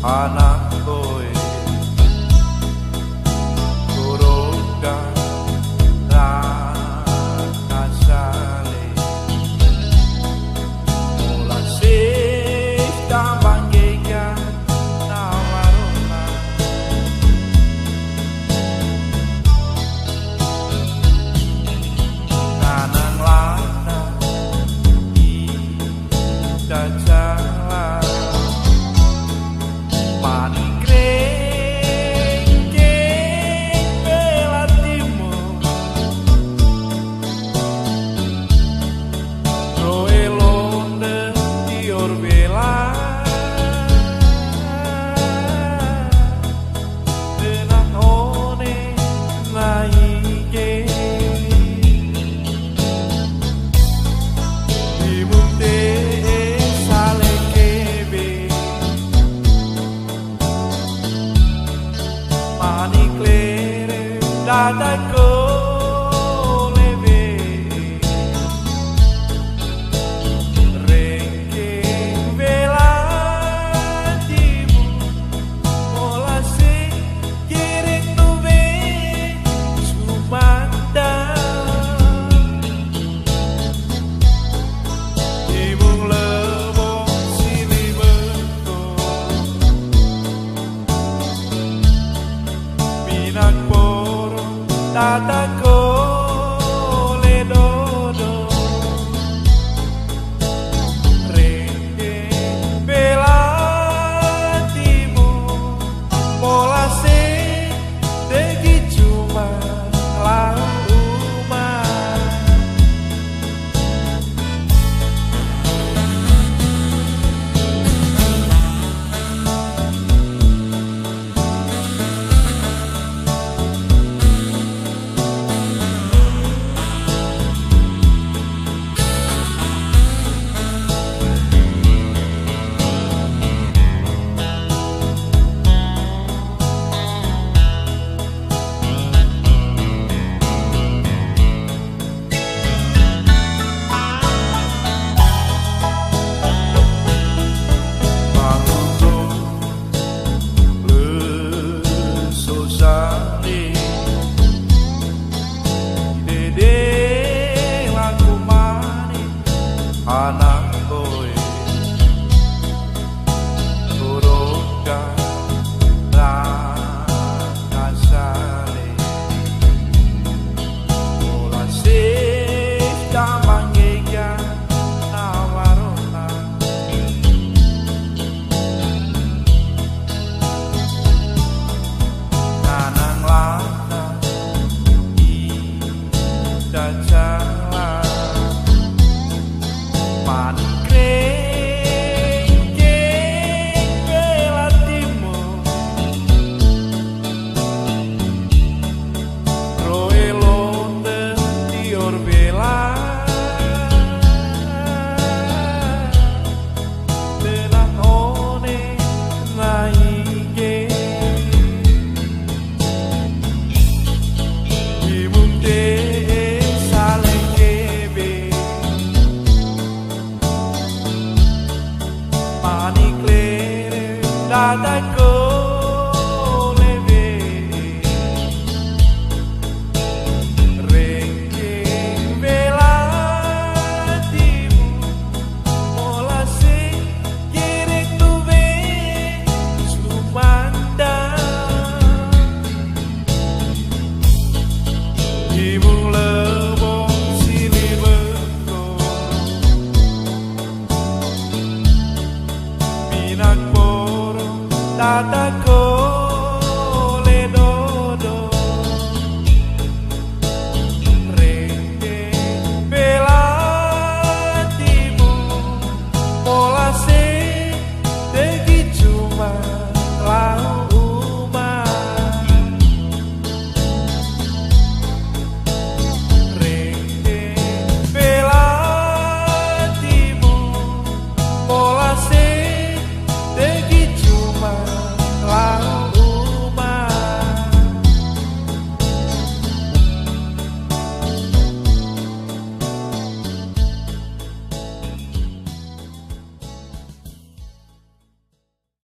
anak kowe kuroga rakasane mula sih tambang gega nawarona kanang lana jalan dadaku lebe rengking bela timu mola se kiring tuwe sumanda timung lebo sini beko minak tataku le dodo rengge bela timu pola se degi cuma lauma anak kowe kuroga rakasane mula sih tambang gega nawarona kanang lana jalan dadaku lebe rengking bela timu mola se kiring tuwe sumanda timung lebo sini beko minak tataku